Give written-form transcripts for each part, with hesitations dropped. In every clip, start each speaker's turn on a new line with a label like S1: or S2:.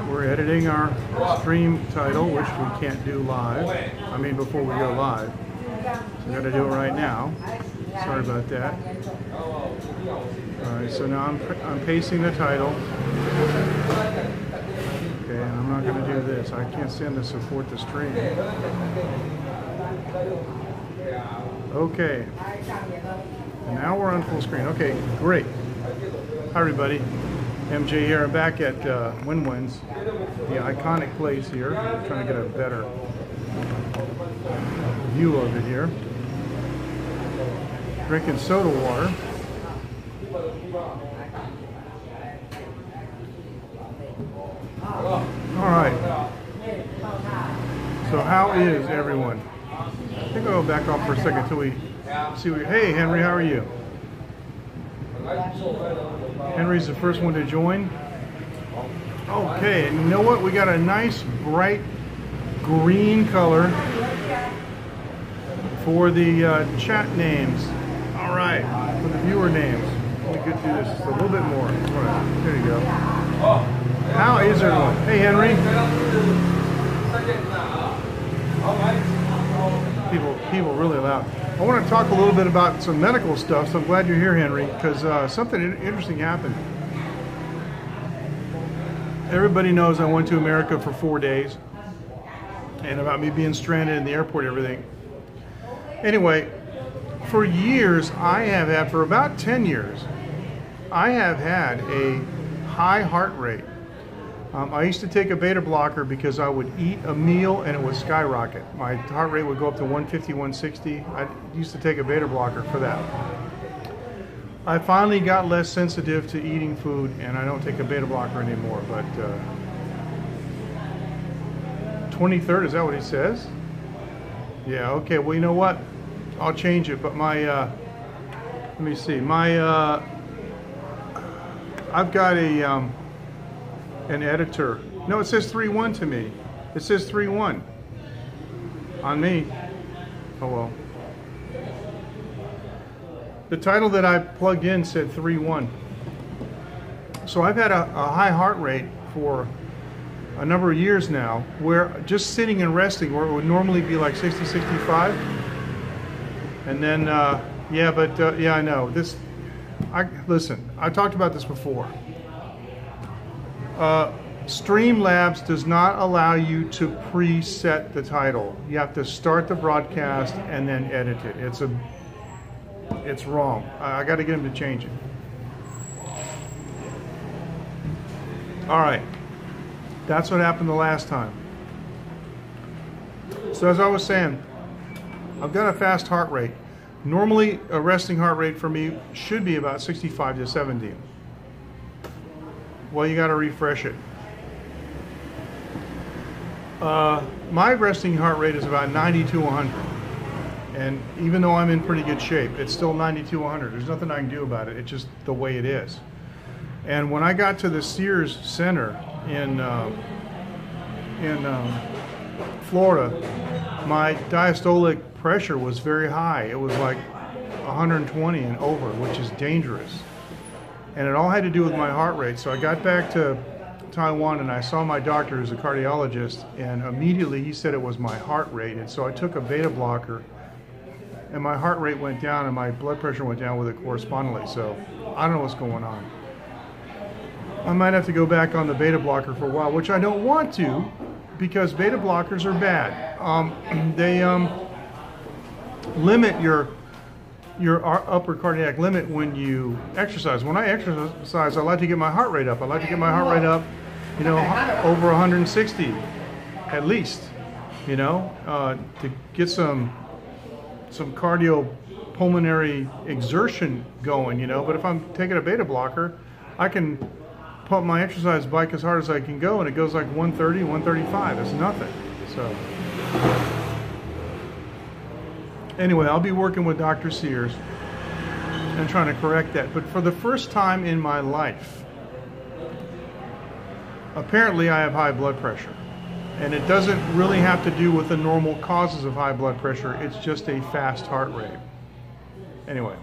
S1: We're editing our stream title, which we can't do live. I mean, before we go live. So I got to do it right now. Sorry about that. All right, so now I'm pasting the title. Okay, and I'm not going to do this. I can't stand to support the stream. Okay. And now we're on full screen. Okay, great. Hi, everybody. MJ here. I'm back at Win-Win's, the iconic place here. I'm trying to get a better view of it here. Drinking soda water. All right. So how is everyone? I think I'll go back off for a second until we see what. Hey, Henry, how are you? Henry's the first one to join. Okay, and you know what? We got a nice bright green color for the chat names. All right, for the viewer names. We could do this just a little bit more. All right, there you go. How is everyone? Hey, Henry. People really loud. I want to talk a little bit about some medical stuff, so I'm glad you're here, Henry, because something interesting happened. Everybody knows I went to America for 4 days, and about me being stranded in the airport and everything. Anyway, for years, I have had, for about 10 years, I have had a high heart rate. I used to take a beta blocker because I would eat a meal and it would skyrocket. My heart rate would go up to 150, 160. I used to take a beta blocker for that. I finally got less sensitive to eating food and I don't take a beta blocker anymore. But 23rd, is that what he says? Yeah, okay, well, you know what? I'll change it, but my, let me see, my, I've got a, an editor. No, it says 3-1 to me. It says 3-1 on me. Oh well. The title that I plugged in said 3-1. So I've had a high heart rate for a number of years now, where just sitting and resting, where it would normally be like 60, 65. And then, yeah, but yeah, I know. Listen, I talked about this before. Streamlabs does not allow you to preset the title. You have to start the broadcast and then edit it. It's wrong. I got to get him to change it. All right. That's what happened the last time. So as I was saying, I've got a fast heart rate. Normally, a resting heart rate for me should be about 65 to 70. Well, you got to refresh it. My resting heart rate is about 90 to 100. And even though I'm in pretty good shape, it's still 90 to 100. There's nothing I can do about it. It's just the way it is. And when I got to the Sears Center in Florida, my diastolic pressure was very high. It was like 120 and over, which is dangerous. And it all had to do with my heart rate. So I got back to Taiwan and I saw my doctor, who's a cardiologist, and immediately he said it was my heart rate. And so I took a beta blocker and my heart rate went down and my blood pressure went down with it correspondingly. So I don't know what's going on. I might have to go back on the beta blocker for a while, which I don't want to, because beta blockers are bad. They limit your upper cardiac limit when you exercise. When I exercise, I like to get my heart rate up. I like to get my heart rate up, you know, over 160 at least, you know, to get some cardiopulmonary exertion going, you know. But if I'm taking a beta blocker, I can pump my exercise bike as hard as I can go, and it goes like 130, 135. It's nothing. So anyway, I'll be working with Dr. Sears and trying to correct that. But for the first time in my life, apparently I have high blood pressure. And it doesn't really have to do with the normal causes of high blood pressure. It's just a fast heart rate. Anyway,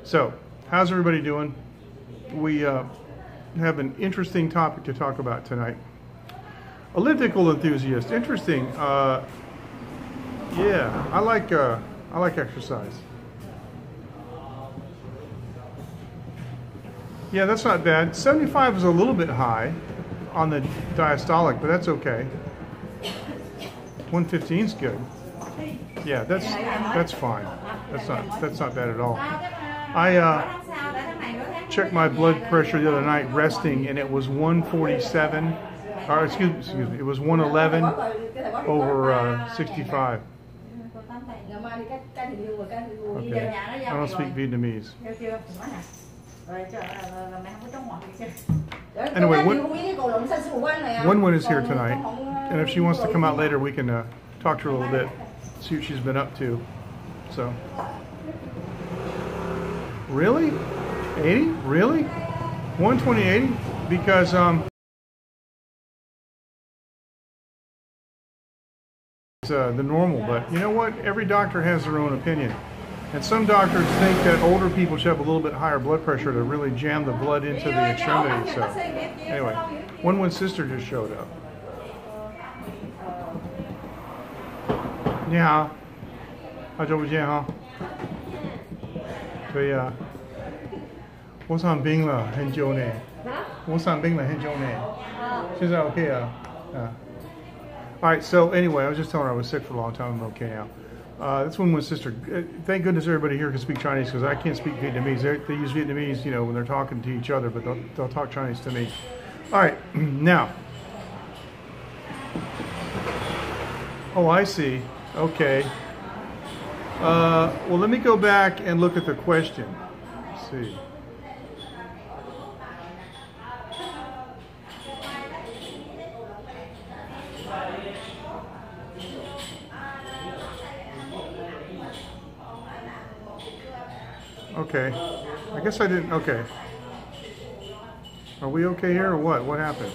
S1: so how's everybody doing? have an interesting topic to talk about tonight. Elliptical enthusiast, interesting. Yeah, I like exercise. Yeah, that's not bad. 75 is a little bit high on the diastolic, but that's okay. 115 is good. Yeah, that's fine. That's not bad at all. I checked my blood pressure the other night resting, and it was 147. Or excuse me, it was 111 over 65. Okay. I don't speak Vietnamese. Anyway, Wen is here tonight, and if she wants to come out later, we can talk to her a little bit, see what she's been up to. So, really? 80? Really? 120/80? Because it's the normal, but you know what? Every doctor has their own opinion. And some doctors think that older people should have a little bit higher blood pressure to really jam the blood into the extremity. So, anyway, Wen's sister just showed up. 你好，好久不见哈。对呀，我生病了很久呢。我生病了很久呢。现在 OK 啊。All right. So anyway, I was just telling her I was sick for a long time. I'm okay now. That's Wen's sister. Thank goodness everybody here can speak Chinese because I can't speak Vietnamese. They use Vietnamese, you know, when they're talking to each other, but they'll talk Chinese to me. All right, now. Oh, I see. Okay. Well, let me go back and look at the question. Let's see. Okay, I guess I didn't, okay. Are we okay here or what? What happened?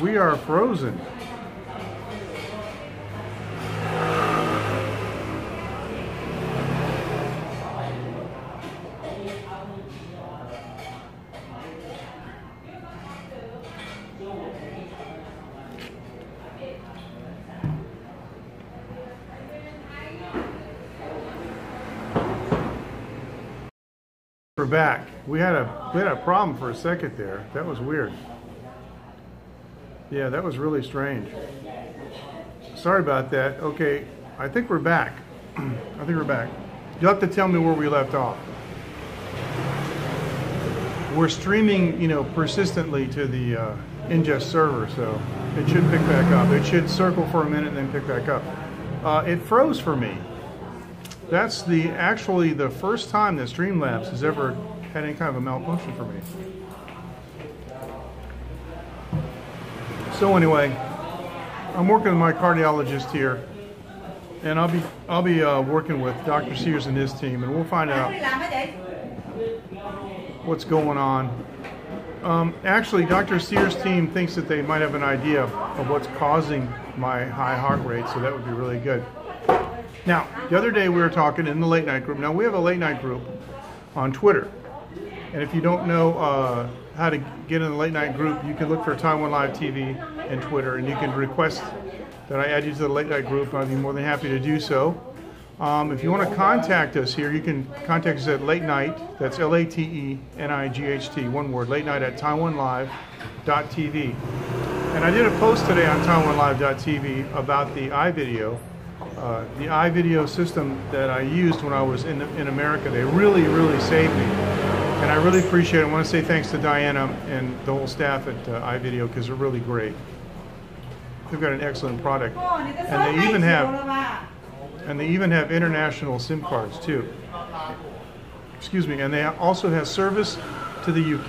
S1: We are frozen. We're back. We had a problem for a second there. That was weird. Yeah, that was really strange. Sorry about that. Okay, I think we're back. I think we're back. You'll have to tell me where we left off. We're streaming, you know, persistently to the ingest server, so it should pick back up. It should circle for a minute and then pick back up. It froze for me. That's actually the first time that Streamlabs has ever had any kind of a malfunction for me. So anyway, I'm working with my cardiologist here, and I'll be working with Dr. Sears and his team, and we'll find out what's going on. Actually, Dr. Sears' team thinks that they might have an idea of what's causing my high heart rate, so that would be really good. Now, the other day we were talking in the late night group. Now, we have a late night group on Twitter. And if you don't know how to get in the late night group, you can look for Taiwan Live TV and Twitter, and you can request that I add you to the late night group. I'd be more than happy to do so. If you want to contact us here, you can contact us at late night. That's LATENIGHT, one word, late night at TaiwanLive.tv. And I did a post today on TaiwanLive.tv about the iVideo. The iVideo system that I used when I was in America. They really, really saved me. And I really appreciate it. I want to say thanks to Diana and the whole staff at iVideo because they're really great. They've got an excellent product. And they even have international SIM cards too. Excuse me. And they also have service to the UK.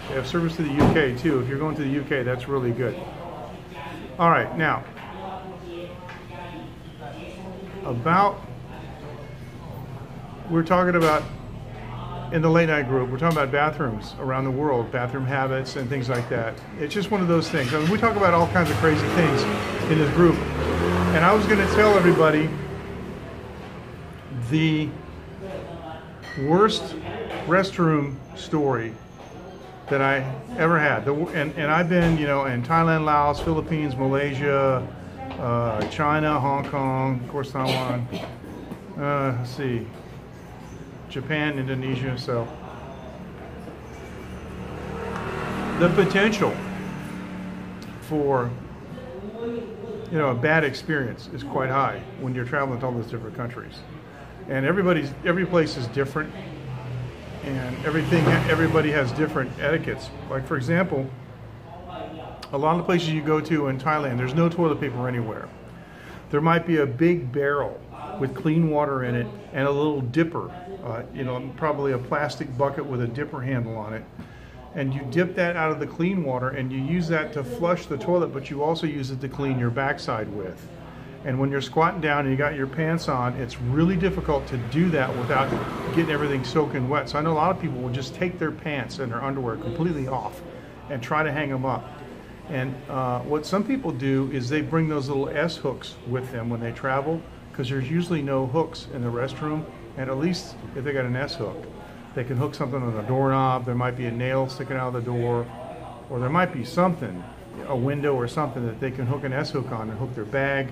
S1: They have service to the UK too. If you're going to the UK, that's really good. All right, now. We're talking about, in the late night group, we're talking about bathrooms around the world, bathroom habits and things like that. It's just one of those things. I mean, we talk about all kinds of crazy things in this group. And I was going to tell everybody the worst restroom story that I ever had. And I've been, you know, in Thailand, Laos, Philippines, Malaysia, China, Hong Kong, of course Taiwan, let's see, Japan, Indonesia. So the potential for, you know, a bad experience is quite high when you're traveling to all those different countries. And every place is different, and everybody has different etiquettes. Like, for example, a lot of the places you go to in Thailand, there's no toilet paper anywhere. There might be a big barrel with clean water in it and a little dipper, you know, probably a plastic bucket with a dipper handle on it. And you dip that out of the clean water and you use that to flush the toilet, but you also use it to clean your backside with. And when you're squatting down and you got your pants on, it's really difficult to do that without getting everything soaking wet. So I know a lot of people will just take their pants and their underwear completely off and try to hang them up. And what some people do is they bring those little S hooks with them when they travel, because there's usually no hooks in the restroom. And at least if they got an S hook, they can hook something on the doorknob. There might be a nail sticking out of the door, or there might be something, a window or something that they can hook an S hook on and hook their bag,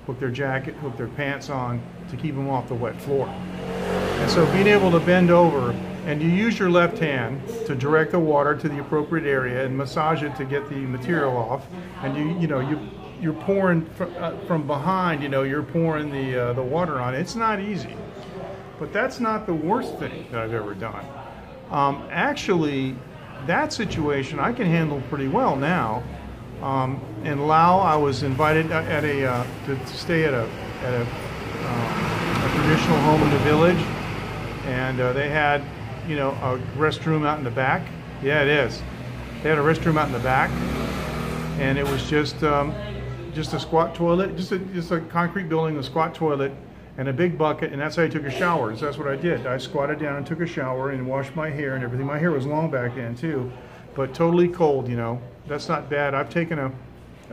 S1: hook their jacket, hook their pants on to keep them off the wet floor. And so being able to bend over, and you use your left hand to direct the water to the appropriate area and massage it to get the material off, and you're pouring from behind, you know, you're pouring the water on. It's not easy, but that's not the worst thing that I've ever done. Actually, that situation I can handle pretty well now. In Laos, I was invited to stay at a traditional home in the village, and they had, you know, a restroom out in the back. Yeah, it is. They had a restroom out in the back, and it was just a squat toilet, just a concrete building, a squat toilet, and a big bucket, and that's how I took a shower. So that's what I did. I squatted down and took a shower and washed my hair and everything. My hair was long back then too, but totally cold, you know. That's not bad. I've taken a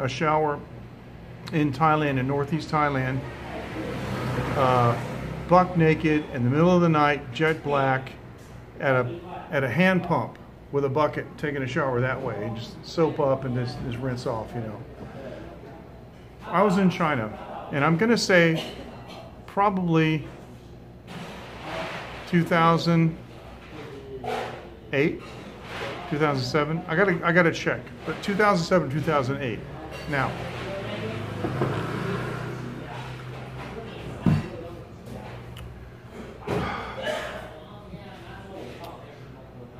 S1: shower in Thailand, in northeast Thailand, buck naked in the middle of the night, jet black, at a hand pump with a bucket, taking a shower that way, and just soap up and just rinse off, you know. I was in China, and I'm going to say probably 2008, 2007. I gotta check, but 2007, 2008. Now,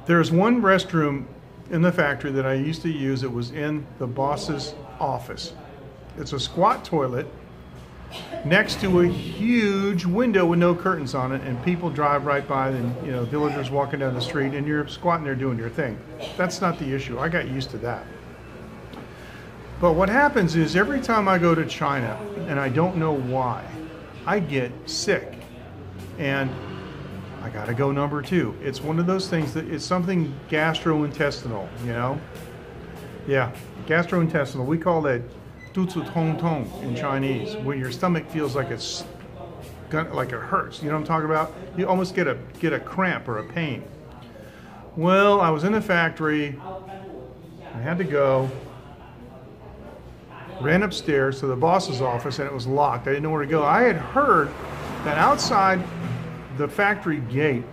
S1: there's one restroom in the factory that I used to use. It was in the boss's office. It's a squat toilet next to a huge window with no curtains on it, and people drive right by, and, you know, villagers walking down the street, and you're squatting there doing your thing. That's not the issue. I got used to that. But what happens is every time I go to China, and I don't know why, I get sick, and I gotta go number 2. It's one of those things that it's something gastrointestinal, you know? Yeah, gastrointestinal. We call that tutu tong tong in Chinese, when your stomach feels like it hurts. You know what I'm talking about? You almost get a cramp or a pain. Well, I was in a factory. I had to go. Ran upstairs to the boss's office, and it was locked. I didn't know where to go. I had heard that outside the factory gate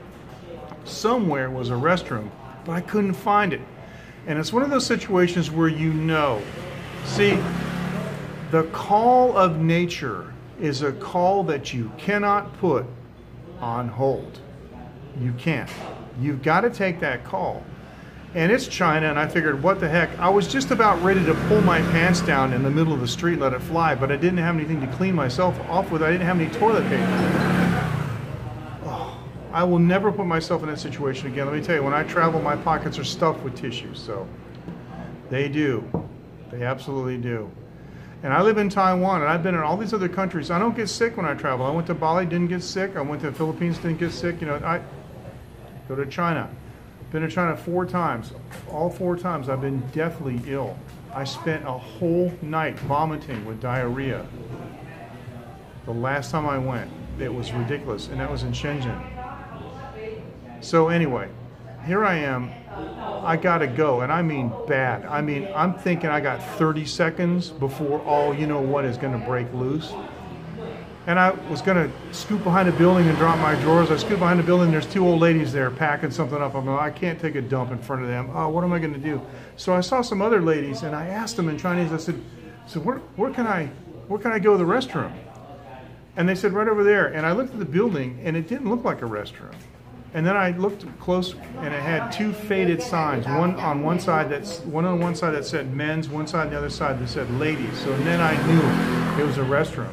S1: somewhere was a restroom, but I couldn't find it. And it's one of those situations where you know. See, the call of nature is a call that you cannot put on hold. You can't. You've got to take that call. And it's China, and I figured, what the heck? I was just about ready to pull my pants down in the middle of the street and let it fly, but I didn't have anything to clean myself off with. I didn't have any toilet paper. Oh, I will never put myself in that situation again. Let me tell you, when I travel, my pockets are stuffed with tissues, so they do. They absolutely do. And I live in Taiwan, and I've been in all these other countries. I don't get sick when I travel. I went to Bali, didn't get sick. I went to the Philippines, didn't get sick. You know, I go to China. Been to China 4 times. All 4 times I've been deathly ill. I spent a whole night vomiting with diarrhea. The last time I went, it was ridiculous, and that was in Shenzhen. So anyway, here I am. I gotta go, and I mean bad. I mean, I'm thinking I got 30 seconds before all you know what is gonna break loose. And I was gonna scoot behind a building and drop my drawers. I scoot behind the building, there's two old ladies there packing something up. I'm like, I can't take a dump in front of them. Oh, what am I gonna do? So I saw some other ladies, and I asked them in Chinese, I said, where can I go to the restroom? And they said, right over there. And I looked at the building, and it didn't look like a restroom. And then I looked close, and it had two faded signs. One on one side that said men's, one side on the other side that said ladies. So then I knew it was a restroom.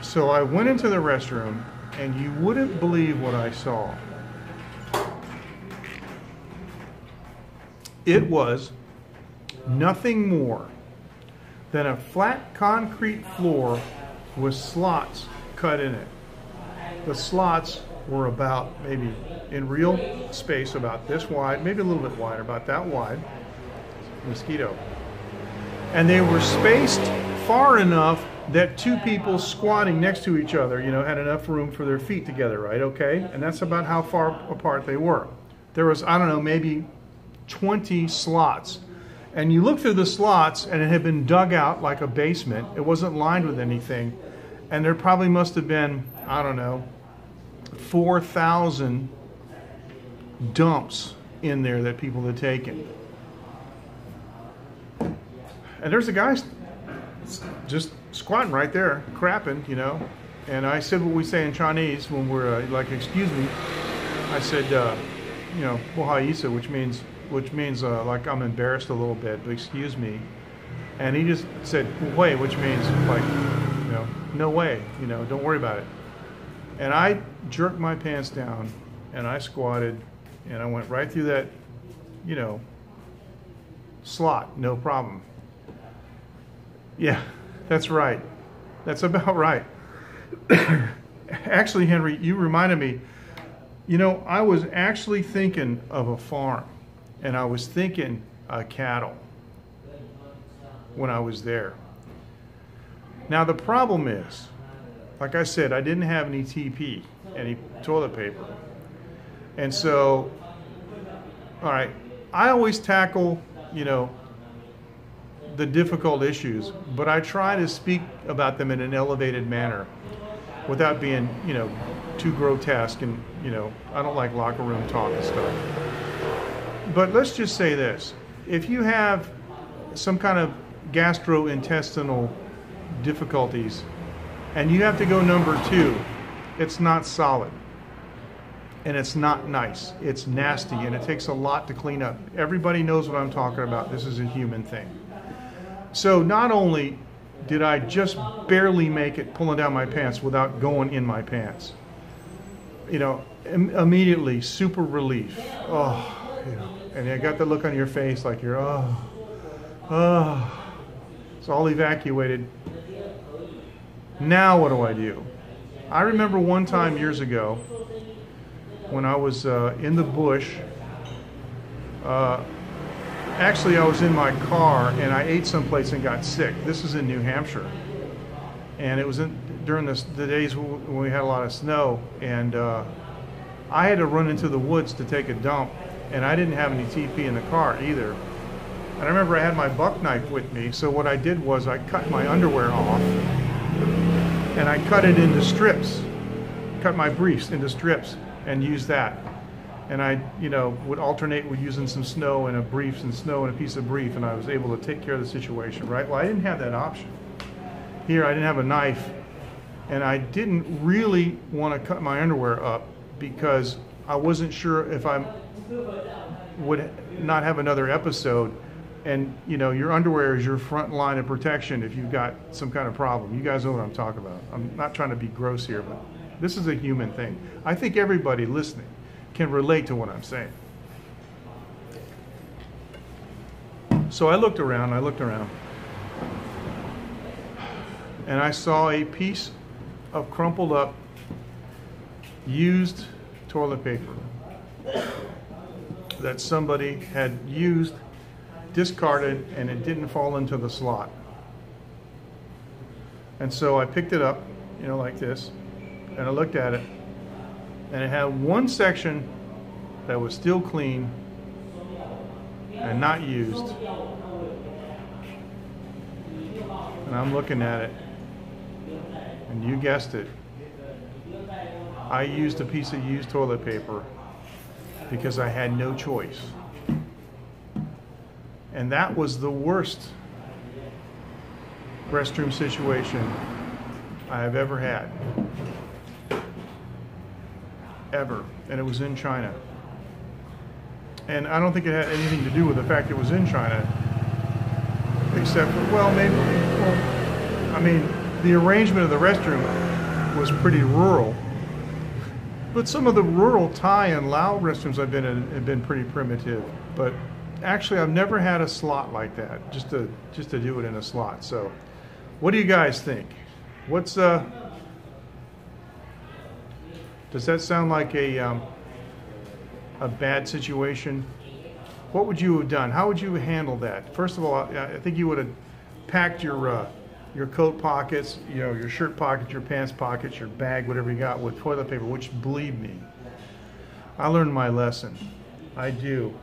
S1: So I went into the restroom, and you wouldn't believe what I saw. It was nothing more than a flat concrete floor with slots cut in it. The slots were about, maybe in real space, about this wide, maybe a little bit wider, about that wide. Mosquito. And they were spaced far enough that two people squatting next to each other, had enough room for their feet together, right? Okay? And that's about how far apart they were. There was, I don't know, maybe 20 slots. And you look through the slots, and it had been dug out like a basement. It wasn't lined with anything. And there probably must have been, I don't know, 4,000 dumps in there that people had taken. And there's a guy just squatting right there, crapping, And I said what we say in Chinese when we're like, excuse me. I said, "不好意思," which means like I'm embarrassed a little bit, but excuse me. And he just said, "Wait," which means like, no way, don't worry about it. And I jerked my pants down, and I squatted, and I went right through that, slot, no problem. Yeah, that's right. That's about right. Actually, Henry, you reminded me, I was actually thinking of a farm, and I was thinking cattle when I was there. Now, the problem is, like I said, I didn't have any TP, any toilet paper. And so, all right, I always tackle, the difficult issues, but I try to speak about them in an elevated manner without being, too grotesque, and, I don't like locker room talk and stuff. But let's just say this. If you have some kind of gastrointestinal difficulties and you have to go number 2, it's not solid. And it's not nice. It's nasty, and it takes a lot to clean up. Everybody knows what I'm talking about. This is a human thing. So not only did I just barely make it pulling down my pants without going in my pants, immediately super relief. Oh, and I got the look on your face like you're, it's all evacuated. Now what do I do? I remember one time years ago when I was in the bush. Actually, I was in my car, and I ate someplace and got sick. This is in New Hampshire. And it was during the days when we had a lot of snow. And I had to run into the woods to take a dump. And I didn't have any TP in the car either. And I remember I had my buck knife with me. So what I did was I cut my underwear off. And I cut it into strips. Cut my briefs into strips and used that. And I, would alternate with using some snow and a brief, some snow and a piece of brief, and I was able to take care of the situation, right? Well, I didn't have that option. Here, I didn't have a knife, and I didn't really want to cut my underwear up because I wasn't sure if I would not have another episode. And, your underwear is your front line of protection if you've got some kind of problem. You guys know what I'm talking about. I'm not trying to be gross here, but this is a human thing. I think everybody listening can relate to what I'm saying. So I looked around, and I saw a piece of crumpled up, used toilet paper that somebody had used, discarded, and it didn't fall into the slot. And so I picked it up, you know, like this. And I looked at it, and it had one section that was still clean and not used. And I'm looking at it, and you guessed it. I used a piece of used toilet paper because I had no choice. And that was the worst restroom situation I have ever had. Ever. And it was in China. And I don't think it had anything to do with the fact it was in China. Except, well, maybe, well, I mean, the arrangement of the restroom was pretty rural. But some of the rural Thai and Lao restrooms I've been in have been pretty primitive. But actually, I've never had a slot like that, just to do it in a slot. So, what do you guys think? What's does that sound like a bad situation? What would you have done? How would you handle that? First of all, I think you would have packed your coat pockets, you know, your shirt pockets, your pants pockets, your bag, whatever you got, with toilet paper. Which, believe me, I learned my lesson. I do.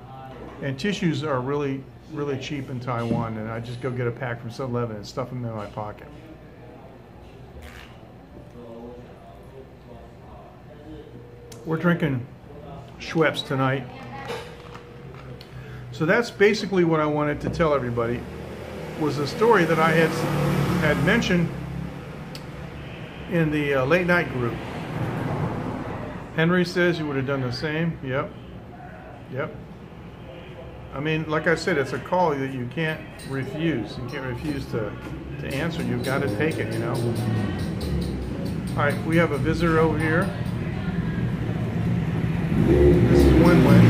S1: And tissues are really, really cheap in Taiwan, and I just go get a pack from 7-Eleven and stuff them in my pocket. We're drinking Schweppes tonight. So that's basically what I wanted to tell everybody, was a story that I had mentioned in the late night group. Henry says you would have done the same. Yep. Yep. I mean, like I said, it's a call that you can't refuse. You can't refuse to answer. You've got to take it, you know. All right, we have a visitor over here. This is Wen-Wen.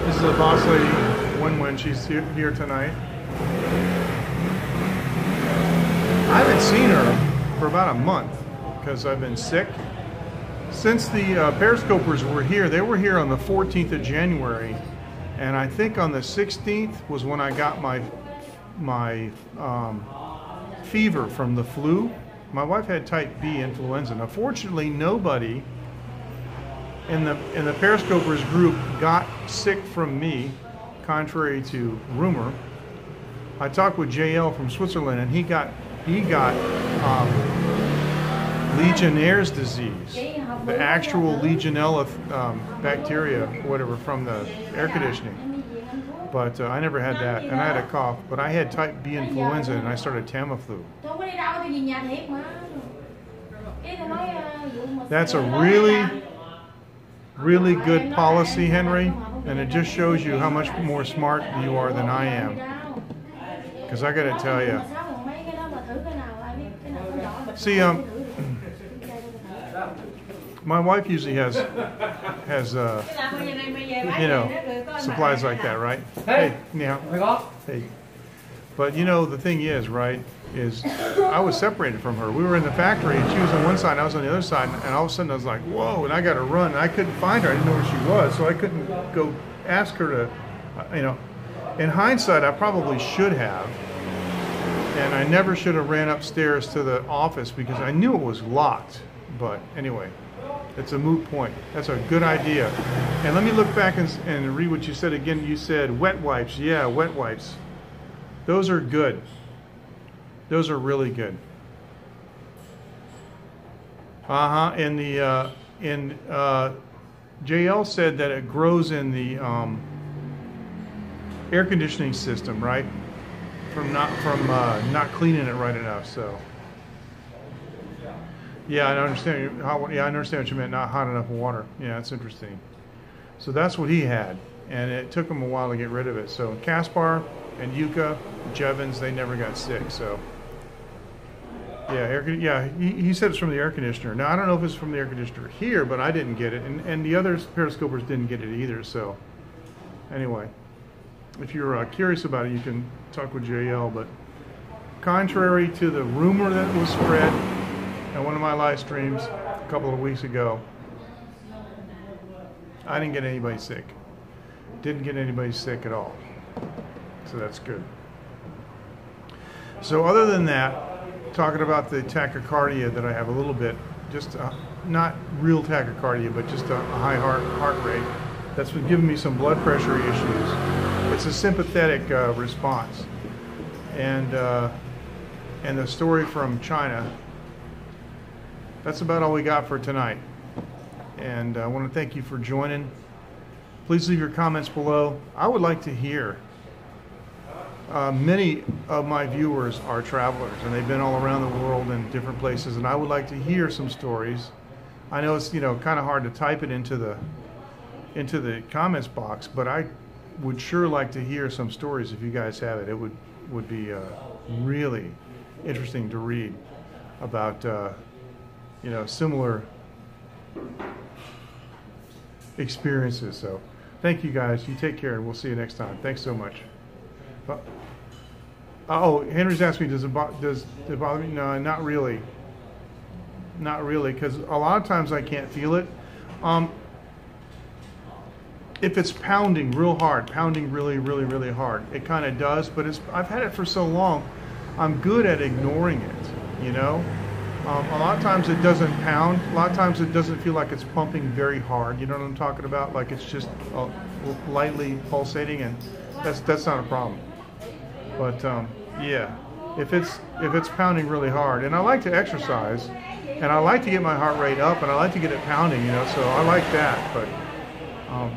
S1: This is the boss lady, Wen-Wen. She's here tonight. I haven't seen her for about a month because I've been sick. Since the Periscopers were here, they were here on the 14th of January, and I think on the 16th was when I got my fever from the flu. My wife had type B influenza. Now, fortunately, nobody in the Periscopers group got sick from me, contrary to rumor. I talked with JL from Switzerland, and he got Legionnaire's disease, the actual Legionella bacteria, whatever, from the air conditioning. But I never had that, and I had a cough. But I had type B influenza, and I started Tamiflu. That's a really, really good policy, Henry, and it just shows you how much more smart you are than I am. Because I got to tell you, see, my wife usually has you know, supplies like that, right? Hey, yeah. Hey. But you know, the thing is, right, is I was separated from her. We were in the factory, and she was on one side, and I was on the other side, and all of a sudden I was like, whoa, and I got to run. And I couldn't find her. I didn't know where she was, so I couldn't go ask her to, you know. In hindsight, I probably should have. And I never should have ran upstairs to the office because I knew it was locked. But anyway, it's a moot point. That's a good idea. And let me look back and read what you said again. You said wet wipes. Yeah, wet wipes. Those are good. Those are really good. And the JL said that it grows in the air conditioning system, right? From not cleaning it right enough. So yeah, I understand. I understand what you meant. Not hot enough water. Yeah, that's interesting. So that's what he had, and it took him a while to get rid of it. So Kaspar and Yuka, Jevons, they never got sick. So yeah, he said it's from the air conditioner. Now I don't know if it's from the air conditioner here, but I didn't get it, and the other Periscopers didn't get it either. So anyway, if you're curious about it, you can talk with JL. But contrary to the rumor that was spread at one of my live streams a couple of weeks ago, I didn't get anybody sick. Didn't get anybody sick at all. So that's good. So other than that, talking about the tachycardia that I have a little bit, just not real tachycardia, but just a high heart rate, that's been giving me some blood pressure issues. It's a sympathetic response. And the story from China, that's about all we got for tonight. And I want to thank you for joining. Please leave your comments below. I would like to hear. Many of my viewers are travelers, and they've been all around the world in different places, and I would like to hear some stories. I know it's, you know, kind of hard to type it into the comments box, but I would sure like to hear some stories if you guys have it. It would be really interesting to read about you know, similar experiences. So thank you guys. You take care, and we'll see you next time. Thanks so much. Oh, Henry's asked me, does it bother me? No, not really. Not really, because a lot of times I can't feel it. If it's pounding real hard, pounding really, really, really hard, it kind of does. But I've had it for so long, I'm good at ignoring it, you know? A lot of times it doesn't pound. A lot of times it doesn't feel like it's pumping very hard. You know what I'm talking about? Like it's just lightly pulsating, and that's not a problem. But yeah, if it's pounding really hard, and I like to exercise, and I like to get my heart rate up, and I like to get it pounding, you know. So I like that. But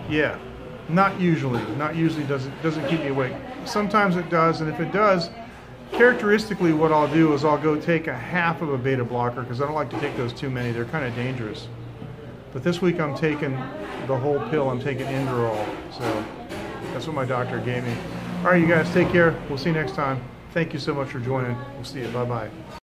S1: yeah, not usually. Not usually doesn't keep me awake. Sometimes it does, and if it does, characteristically, what I'll do is I'll go take a half of a beta blocker, because I don't like to take those too many. They're kind of dangerous. But this week I'm taking the whole pill. I'm taking Inderol. So that's what my doctor gave me. All right, you guys, take care. We'll see you next time. Thank you so much for joining. We'll see you. Bye-bye.